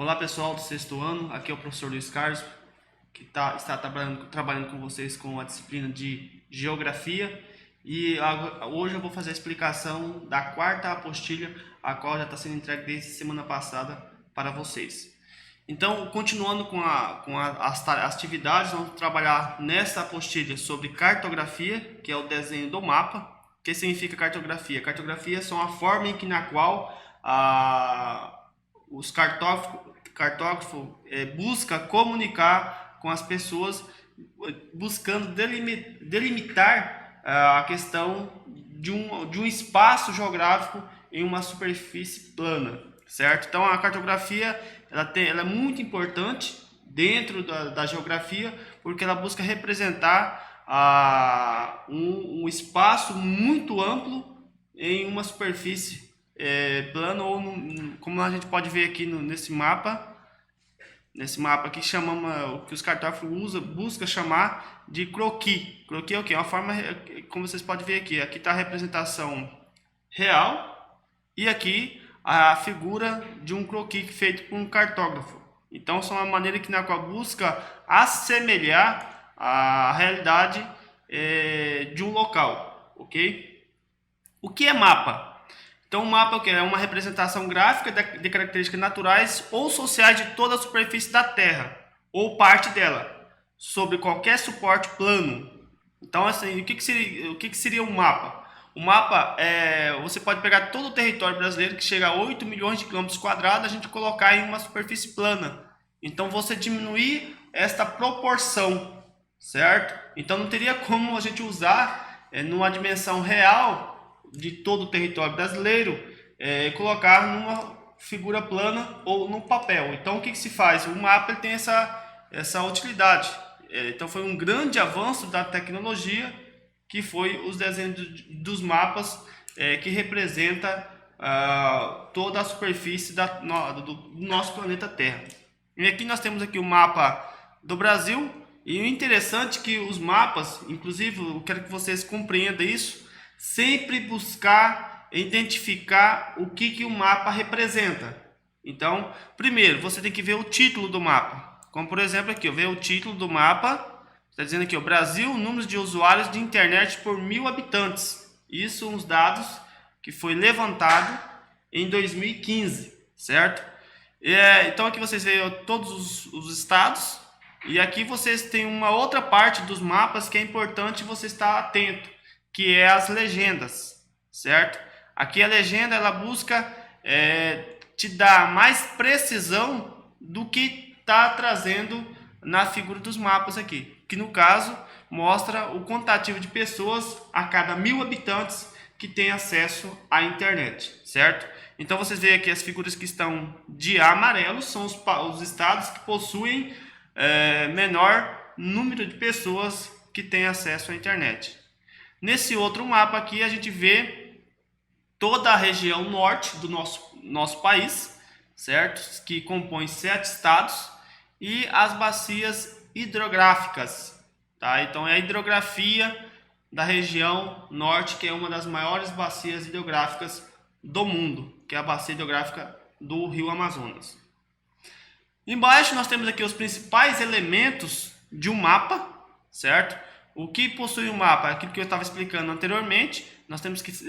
Olá pessoal do sexto ano, aqui é o professor Luiz Carlos, que está trabalhando com vocês com a disciplina de Geografia. E hoje eu vou fazer a explicação da quarta apostila, a qual já está sendo entregue desde semana passada para vocês. Então, continuando com as atividades, vamos trabalhar nessa apostila sobre cartografia, que é o desenho do mapa. O que significa cartografia? Cartografia são a forma na qual os cartógrafos busca comunicar com as pessoas, buscando delimitar a questão de um espaço geográfico em uma superfície plana, certo? Então a cartografia ela é muito importante dentro da geografia, porque ela busca representar um espaço muito amplo em uma superfície plano, ou como a gente pode ver aqui nesse mapa aqui, chamamos, que os cartógrafos buscam chamar de croquis. Croquis é o quê? É uma forma, como vocês podem ver aqui está a representação real e aqui a figura de um croquis feito por um cartógrafo. Então são uma maneira na qual busca assemelhar a realidade de um local, ok? O que é mapa? Então, o mapa é uma representação gráfica de características naturais ou sociais de toda a superfície da Terra, ou parte dela, sobre qualquer suporte plano. Então, assim, o que seria um mapa? O mapa você pode pegar todo o território brasileiro, que chega a 8 milhões de quilômetros quadrados, a gente colocar em uma superfície plana. Então, você diminuir esta proporção, certo? Então, não teria como a gente usar numa dimensão real de todo o território brasileiro, colocar numa figura plana ou no papel. Então o que se faz? O mapa ele tem essa utilidade. Então foi um grande avanço da tecnologia, que foi os desenhos dos mapas, que representa toda a superfície do nosso planeta Terra. E aqui nós temos aqui o mapa do Brasil, e o interessante é que os mapas, inclusive eu quero que vocês compreendam isso, sempre buscar identificar o que o mapa representa. Então, primeiro, você tem que ver o título do mapa. Como, por exemplo, aqui, ver o título do mapa. Está dizendo aqui, o Brasil, número de usuários de internet por 1000 habitantes. Isso são os dados que foi levantado em 2015, certo? Então, aqui vocês veem todos os estados. E aqui vocês têm uma outra parte dos mapas que é importante você estar atento, que é as legendas, certo? Aqui a legenda ela busca te dar mais precisão do que está trazendo na figura dos mapas aqui, que no caso mostra o quantitativo de pessoas a cada 1000 habitantes que tem acesso à internet, certo? Então vocês veem aqui as figuras que estão de amarelo, são os estados que possuem menor número de pessoas que têm acesso à internet. Nesse outro mapa aqui a gente vê toda a região norte do nosso país, certo? Que compõe 7 estados, e as bacias hidrográficas, tá? Então é a hidrografia da região norte, que é uma das maiores bacias hidrográficas do mundo, que é a bacia hidrográfica do Rio Amazonas. Embaixo nós temos aqui os principais elementos de um mapa, certo? O que possui um mapa? Aquilo que eu estava explicando anteriormente,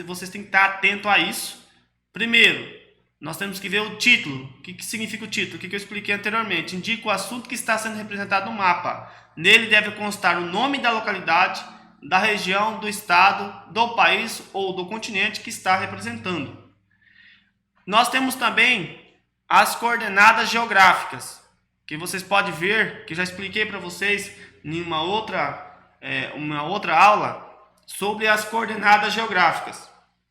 vocês têm que estar atento a isso. Primeiro, nós temos que ver o título. O que significa o título? O que eu expliquei anteriormente? Indica o assunto que está sendo representado no mapa. Nele deve constar o nome da localidade, da região, do estado, do país ou do continente que está representando. Nós temos também as coordenadas geográficas, que vocês podem ver, que eu já expliquei para vocês em uma outra aula, sobre as coordenadas geográficas,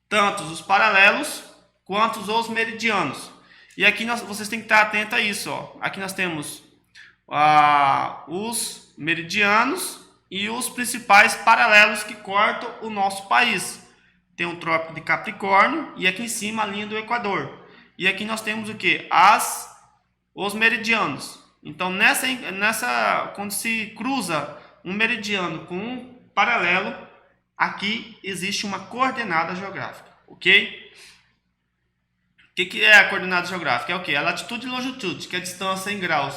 tanto os paralelos quanto os meridianos. E aqui vocês têm que estar atentos a isso. Aqui nós temos os meridianos e os principais paralelos que cortam o nosso país. Tem o Trópico de Capricórnio e aqui em cima a linha do Equador. E aqui nós temos o que? Os meridianos. Então quando se cruza um meridiano com um paralelo, aqui existe uma coordenada geográfica, ok? que é a coordenada geográfica? É o que? A latitude e longitude, que é a distância em graus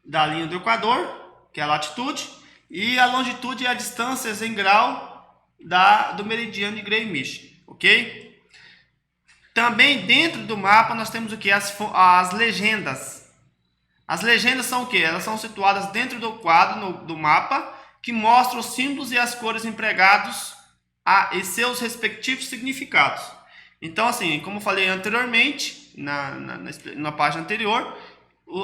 da linha do Equador, que é a latitude, e a longitude é a distância em grau do meridiano de Greenwich, ok? Também dentro do mapa nós temos o que? As legendas. As legendas são o que? Elas são situadas dentro do quadro do mapa, que mostram os símbolos e as cores empregados e seus respectivos significados. Então, assim, como eu falei anteriormente, na página anterior,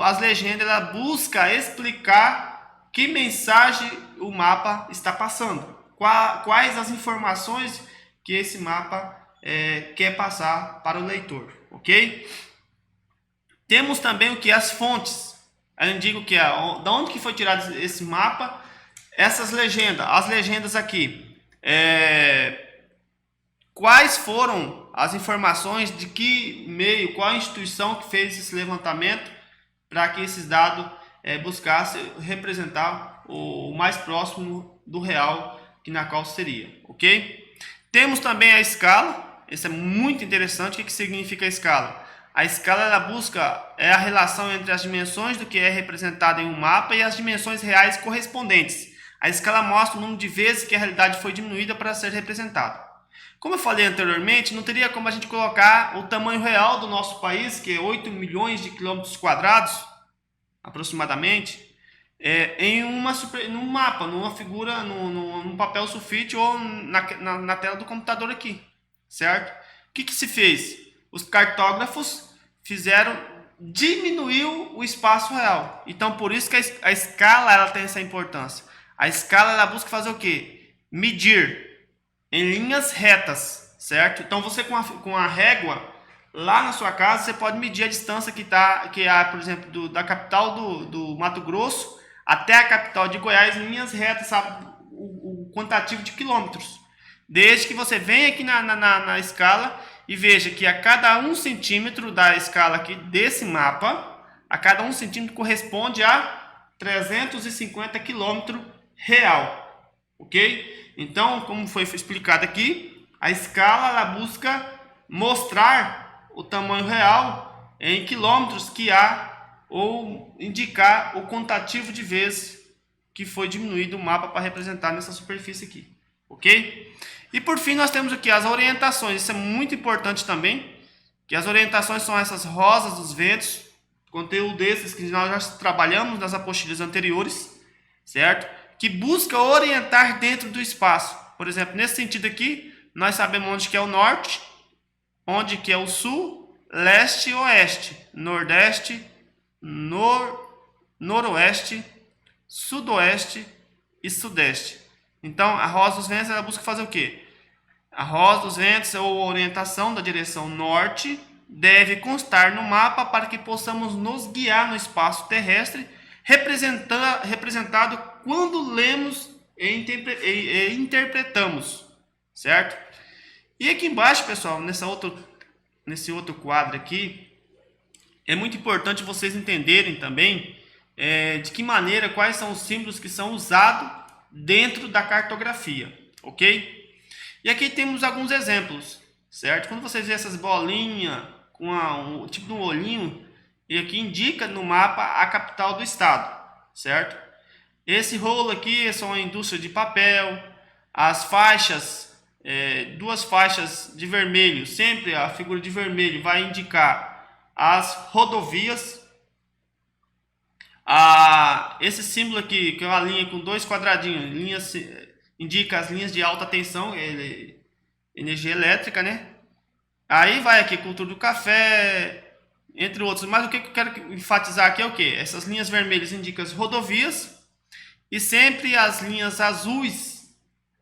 as legendas ela busca explicar que mensagem o mapa está passando, quais as informações que esse mapa quer passar para o leitor, ok? Temos também o que? As fontes. Eu digo que da onde que foi tirado esse mapa, essas legendas, as legendas aqui, quais foram as informações de que meio, qual instituição que fez esse levantamento para que esses dados buscassem representar o mais próximo do real que na qual seria, ok? Temos também a escala, isso é muito interessante. O que significa a escala? A escala ela busca a relação entre as dimensões do que é representado em um mapa e as dimensões reais correspondentes. A escala mostra o número de vezes que a realidade foi diminuída para ser representada. Como eu falei anteriormente, não teria como a gente colocar o tamanho real do nosso país, que é 8 milhões de quilômetros quadrados, aproximadamente, num mapa, numa figura, num papel sulfite ou na tela do computador aqui, certo? O que se fez? Os cartógrafos fizeram diminuir o espaço real. Então, por isso que a escala ela tem essa importância. A escala ela busca fazer o quê? Medir em linhas retas, certo? Então, você com a régua, lá na sua casa, você pode medir a distância que há, por exemplo, da capital do Mato Grosso até a capital de Goiás em linhas retas, sabe? O quantitativo de quilômetros. Desde que você venha aqui na escala e veja que a cada 1 centímetro da escala aqui desse mapa, a cada 1 centímetro corresponde a 350 quilômetros real, ok? Então, como foi explicado aqui, a escala ela busca mostrar o tamanho real em quilômetros que há ou indicar o quantitativo de vezes que foi diminuído o mapa para representar nessa superfície aqui, ok? E por fim nós temos aqui as orientações. Isso é muito importante também, que as orientações são essas rosas dos ventos, conteúdo desses que nós já trabalhamos nas apostilas anteriores, certo? Que busca orientar dentro do espaço. Por exemplo, nesse sentido aqui, nós sabemos onde que é o norte, onde que é o sul, leste e oeste, nordeste, noroeste, sudoeste e sudeste. Então, a rosa dos ventos ela busca fazer o quê? A rosa dos ventos ou a orientação da direção norte deve constar no mapa para que possamos nos guiar no espaço terrestre, representado quando lemos e interpretamos, certo? E aqui embaixo, pessoal, nesse outro quadro aqui, é muito importante vocês entenderem também de que maneira, quais são os símbolos que são usados dentro da cartografia, ok? E aqui temos alguns exemplos, certo? Quando vocês vêem essas bolinhas com tipo de um olhinho, e aqui indica no mapa a capital do estado, certo? Esse rolo aqui são a indústria de papel, as faixas, 2 faixas de vermelho, sempre a figura de vermelho vai indicar as rodovias. Esse símbolo aqui, que é uma linha com 2 quadradinhos, indica as linhas de alta tensão, energia elétrica, né? Aí vai aqui cultura do café, entre outros. Mas o que eu quero enfatizar aqui é o que? Essas linhas vermelhas indicam as rodovias e sempre as linhas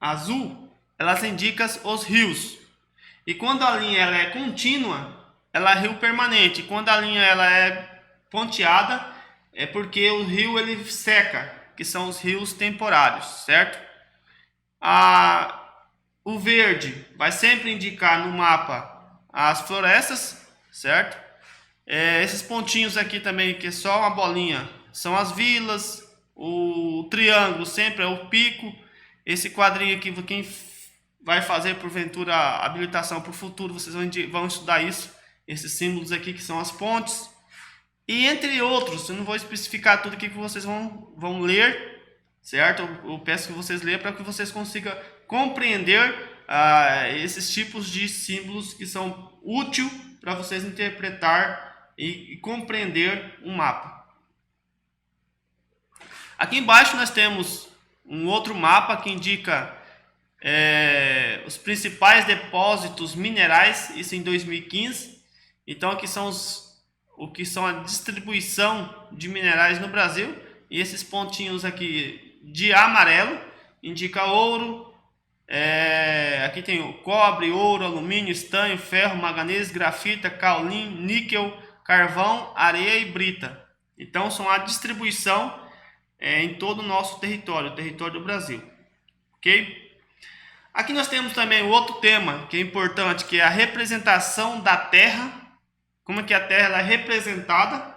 azul, elas indicam os rios. E quando a linha ela é contínua, ela é rio permanente. Quando a linha ela é ponteada, é porque o rio ele seca, que são os rios temporários, certo? O verde vai sempre indicar no mapa as florestas, certo? Esses pontinhos aqui também, que é só uma bolinha, são as vilas. O triângulo sempre é o pico. Esse quadrinho aqui, quem vai fazer porventura habilitação para o futuro, vocês vão estudar isso. esses símbolos aqui que são as pontes, e entre outros. Eu não vou especificar tudo aqui que vocês vão ler, certo? Eu peço que vocês leiam para que vocês consigam compreender esses tipos de símbolos que são úteis para vocês interpretar e compreender um mapa. Aqui embaixo nós temos um outro mapa que indica os principais depósitos minerais, isso em 2015. Então aqui são o que são a distribuição de minerais no Brasil, e esses pontinhos aqui de amarelo indica ouro. Aqui tem o cobre, ouro, alumínio, estanho, ferro, manganês, grafita, caolin, níquel, carvão, areia e brita. Então são a distribuição em todo o nosso território, o território do Brasil, ok? Aqui nós temos também outro tema que é importante, que é a representação da Terra, como é que a Terra ela é representada,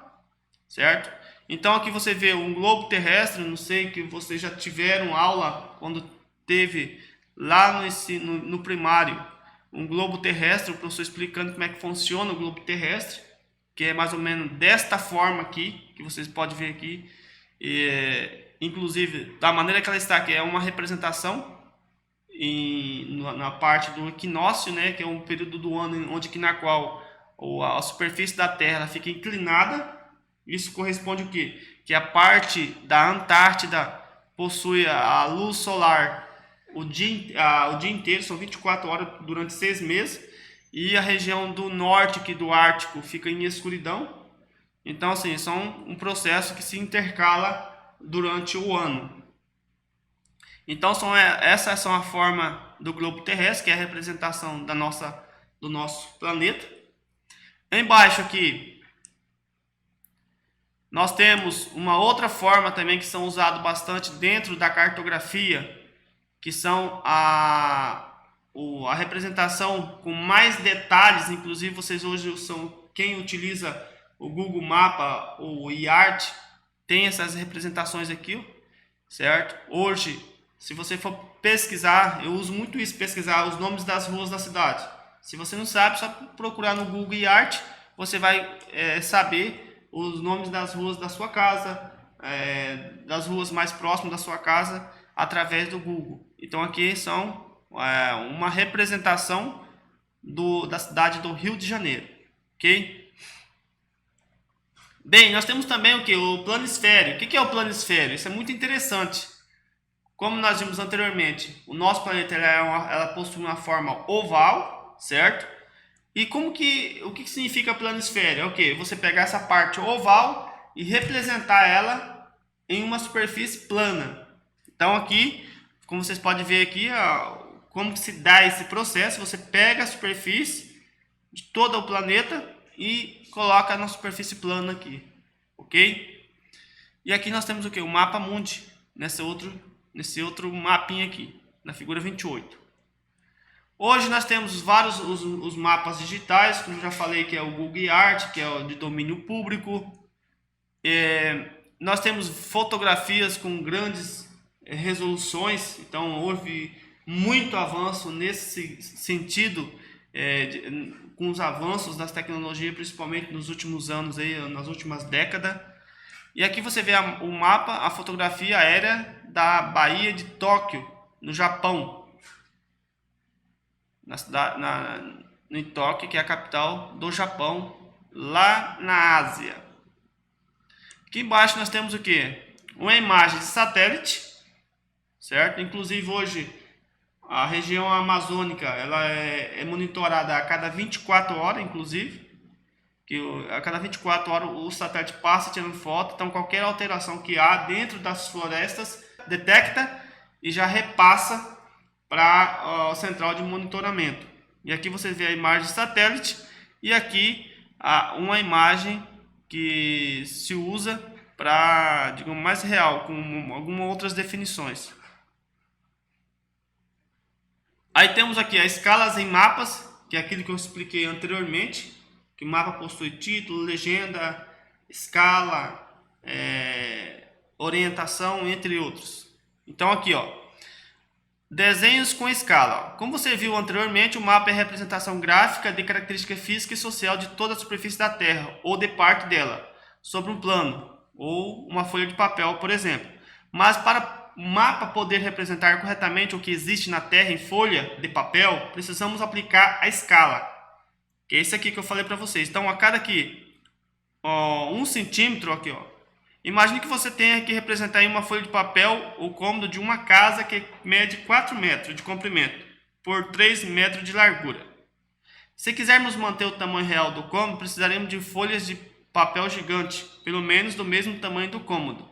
certo? Então aqui você vê um globo terrestre, não sei que vocês já tiveram aula quando teve lá no primário, um globo terrestre, o professor explicando como é que funciona o globo terrestre, que é mais ou menos desta forma aqui, que vocês podem ver aqui. Inclusive, da maneira que ela está aqui, é uma representação na parte do equinócio, né, que é um período do ano na qual a superfície da Terra ela fica inclinada. Isso corresponde ao quê? Que a parte da Antártida possui a luz solar o dia inteiro, são 24 horas durante 6 meses, e a região do norte aqui do Ártico fica em escuridão. Então, assim, são um processo que se intercala durante o ano. Então, essas são a forma do globo terrestre, que é a representação do nosso planeta. Embaixo aqui, nós temos uma outra forma também que são usadas bastante dentro da cartografia, que são a representação com mais detalhes. Inclusive, vocês hoje são quem utiliza o Google Mapa ou o iArt, tem essas representações aqui, certo? Hoje, se você for pesquisar, eu uso muito isso, pesquisar os nomes das ruas da cidade. Se você não sabe, só procurar no Google iArt, você vai saber os nomes das ruas da sua casa, das ruas mais próximas da sua casa, através do Google. Então aqui são uma representação da cidade do Rio de Janeiro, ok? Bem, nós temos também o que? O planisfério. O que é o planisfério? Isso é muito interessante. Como nós vimos anteriormente, o nosso planeta ela possui uma forma oval, certo? E o que significa planisfério? É o que? Você pegar essa parte oval e representar ela em uma superfície plana. Então aqui, como vocês podem ver aqui, como se dá esse processo, você pega a superfície de todo o planeta e coloca na superfície plana aqui, ok? E aqui nós temos o que? O mapa mundi, nesse outro mapinha aqui, na figura 28. Hoje nós temos vários os mapas digitais, como eu já falei, que é o Google Art, que é o de domínio público. Nós temos fotografias com grandes resoluções, então houve muito avanço nesse sentido, com os avanços das tecnologias, principalmente nos últimos anos, nas últimas décadas. E aqui você vê o mapa, a fotografia aérea da Baía de Tóquio, no Japão, em Tóquio, que é a capital do Japão, lá na Ásia. Aqui embaixo nós temos o que? Uma imagem de satélite, certo? Inclusive hoje a região amazônica ela é monitorada a cada 24 horas, inclusive, que a cada 24 horas o satélite passa tirando foto. Então qualquer alteração que há dentro das florestas detecta e já repassa para a central de monitoramento. E aqui você vê a imagem de satélite, e aqui uma imagem que se usa para, digamos, mais real, com algumas outras definições. Aí temos aqui as escalas em mapas, que é aquilo que eu expliquei anteriormente, que o mapa possui título, legenda, escala, orientação, entre outros. Então aqui, ó, Desenhos com escala. Como você viu anteriormente, o mapa é a representação gráfica de característica física e social de toda a superfície da Terra, ou de parte dela, sobre um plano, ou uma folha de papel, por exemplo. Mas para o mapa poder representar corretamente o que existe na Terra em folha de papel, precisamos aplicar a escala, que é esse aqui que eu falei para vocês. Então, a cada aqui, 1 centímetro, aqui, ó. Imagine que você tenha que representar em uma folha de papel o cômodo de uma casa que mede 4 metros de comprimento por 3 metros de largura. Se quisermos manter o tamanho real do cômodo, precisaremos de folhas de papel gigante, pelo menos do mesmo tamanho do cômodo.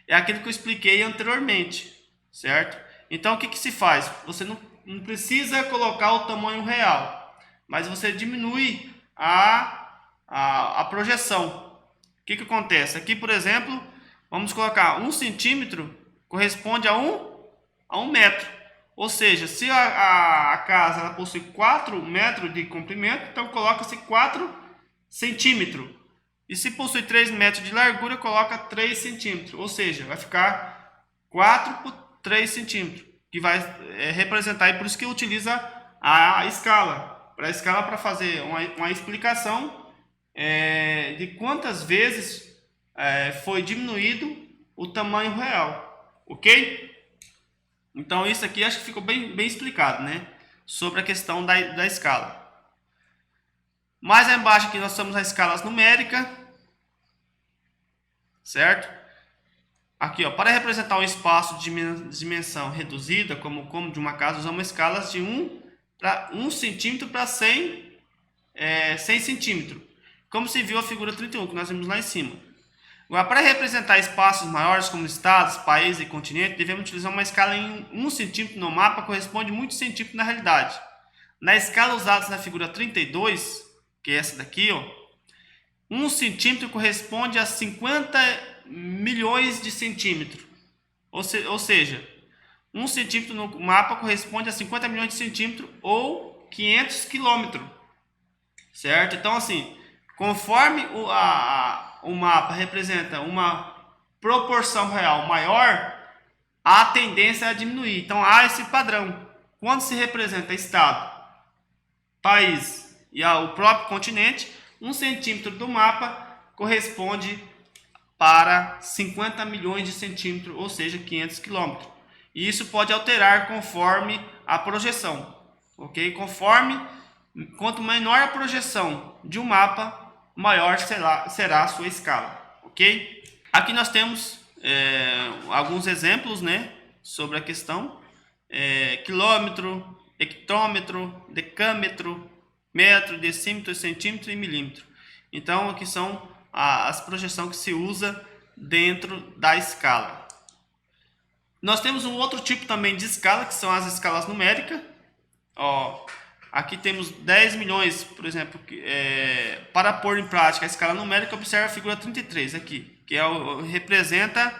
É aquilo que eu expliquei anteriormente, certo? Então, o que se faz? Você não precisa colocar o tamanho real, mas você diminui a projeção. O que acontece? Aqui, por exemplo, vamos colocar 1 centímetro corresponde a 1 metro. Ou seja, se a casa ela possui 4 metros de comprimento, então coloca-se 4 centímetros. E se possui 3 metros de largura, coloca 3 centímetros. Ou seja, vai ficar 4 por 3 centímetros. Que vai representar, e por isso que utiliza a escala. Para a escala, para fazer uma explicação de quantas vezes foi diminuído o tamanho real, ok? Então isso aqui acho que ficou bem explicado, né? Sobre a questão da escala. Mais embaixo aqui nós temos as escalas numéricas, certo? Aqui, ó, para representar um espaço de dimensão reduzida, como o cômodo de uma casa, usamos escalas de 1 centímetro para 100 centímetros. Como se viu a figura 31, que nós vimos lá em cima. Agora, para representar espaços maiores, como estados, países e continentes, devemos utilizar uma escala em 1 centímetro no mapa, corresponde a muitos centímetros na realidade. Na escala usada na figura 32, que é essa daqui, ó, 1 centímetro corresponde a 50 milhões de centímetros. Ou seja, 1 centímetro no mapa corresponde a 50 milhões de centímetros ou 500 quilômetros. Certo? Então, assim, conforme o mapa representa uma proporção real maior, a tendência é a diminuir. Então, há esse padrão. Quando se representa estado, país e o próprio continente, 1 centímetro do mapa corresponde para 50 milhões de centímetros, ou seja, 500 quilômetros. E isso pode alterar conforme a projeção. Ok? Quanto menor a projeção de um mapa, maior será a sua escala, ok? Aqui nós temos alguns exemplos, né, sobre a questão. Quilômetro, hectômetro, decâmetro, metro, decímetro, centímetro e milímetro. Então, aqui são as projeções que se usa dentro da escala. Nós temos um outro tipo também de escala, que são as escalas numéricas. Ó, aqui temos 10 milhões, por exemplo, para pôr em prática a escala numérica, observe a figura 33 aqui, que representa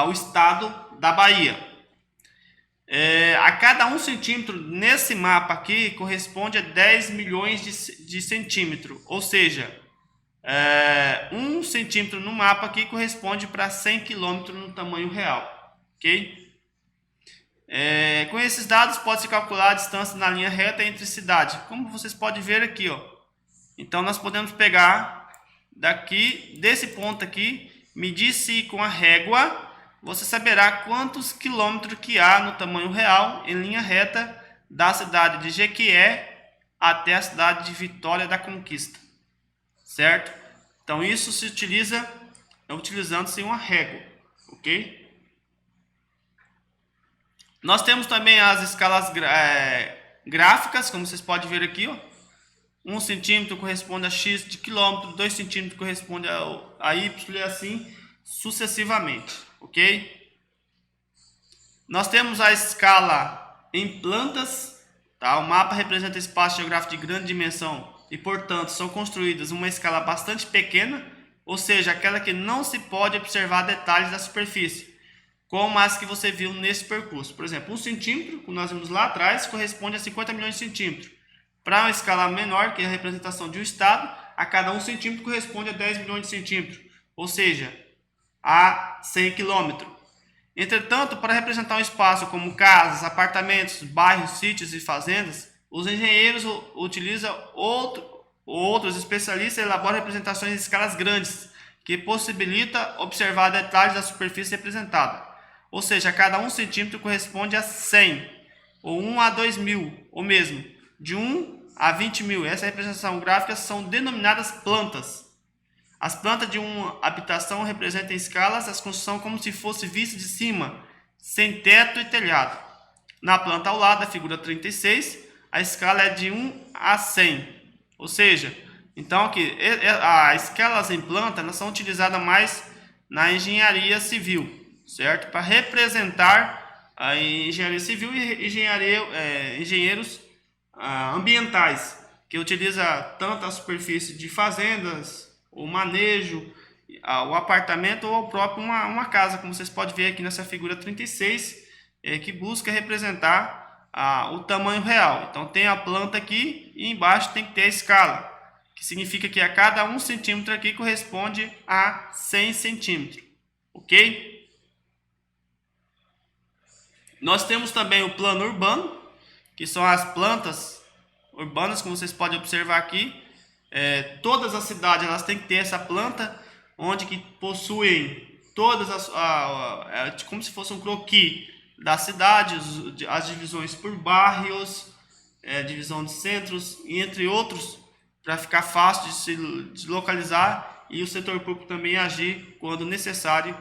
o estado da Bahia. A cada 1 centímetro nesse mapa aqui corresponde a 10 milhões de centímetros, ou seja, 1 centímetro no mapa aqui corresponde para 100 quilômetros no tamanho real, ok? Com esses dados pode-se calcular a distância na linha reta entre cidades, como vocês podem ver aqui, ó. Então nós podemos pegar desse ponto aqui, medir-se com a régua, você saberá quantos quilômetros que há no tamanho real em linha reta da cidade de Jequié até a cidade de Vitória da Conquista, certo? Então isso se utiliza utilizando-se uma régua, ok? Nós temos também as escalas gráficas, como vocês podem ver aqui, ó. 1 centímetro corresponde a x de quilômetro, 2 centímetros corresponde a y e assim sucessivamente, ok? Nós temos a escala em plantas, tá? O mapa representa espaço geográfico de grande dimensão e, portanto, são construídas uma escala bastante pequena, ou seja, aquela que não se pode observar detalhes da superfície, como as que você viu nesse percurso. Por exemplo, 1 centímetro, como nós vimos lá atrás, corresponde a 50 milhões de centímetros. Para uma escala menor, que é a representação de um estado, a cada 1 centímetro corresponde a 10 milhões de centímetros, ou seja, a 100 quilômetros. Entretanto, para representar um espaço como casas, apartamentos, bairros, sítios e fazendas, os engenheiros utilizam outros especialistas elaboram representações em escalas grandes, que possibilita observar detalhes da superfície representada. Ou seja, cada 1 centímetro corresponde a 100, ou 1 a 2.000, ou mesmo, de 1 a 20.000. Essa representação gráfica são denominadas plantas. As plantas de uma habitação representam em escalas as construções como se fosse vista de cima, sem teto e telhado. Na planta ao lado, a figura 36, a escala é de 1 a 100. Ou seja, então aqui, as escalas em planta elas são utilizadas mais na engenharia civil, certo? Para representar a engenharia civil e engenheiros ambientais, que utiliza tanto a superfície de fazendas, o manejo, o apartamento ou próprio uma casa, como vocês podem ver aqui nessa figura 36, que busca representar o tamanho real. Então tem a planta aqui e embaixo tem que ter a escala, que significa que a cada 1 centímetro aqui corresponde a 100 centímetros, ok? Nós temos também o plano urbano, que são as plantas urbanas, como vocês podem observar aqui. Todas as cidades elas têm que ter essa planta, onde que possuem todas como se fosse um croquis da cidade, as divisões por bairros, divisão de centros, e entre outros, para ficar fácil de se localizar e o setor público também agir quando necessário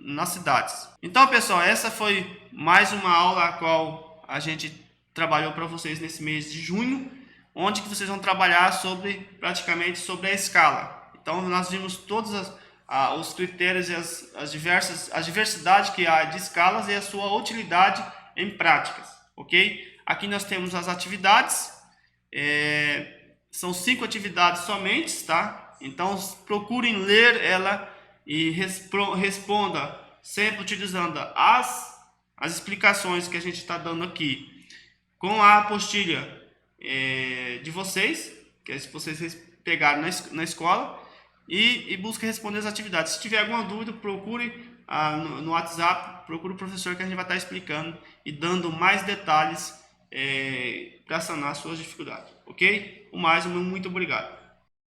nas cidades. Então, pessoal, essa foi mais uma aula a qual a gente trabalhou para vocês nesse mês de junho, onde que vocês vão trabalhar praticamente sobre a escala. Então nós vimos todos os critérios e as diversidades que há de escalas e a sua utilidade em práticas, ok? Aqui nós temos as atividades, são 5 atividades somente, tá? Então procurem ler ela e responda sempre utilizando as explicações que a gente está dando aqui com a apostila de vocês, que vocês pegaram na escola, e busque responder as atividades. Se tiver alguma dúvida, procure no WhatsApp, procure o professor, que a gente vai estar explicando e dando mais detalhes para sanar suas dificuldades, ok? O mais, muito obrigado.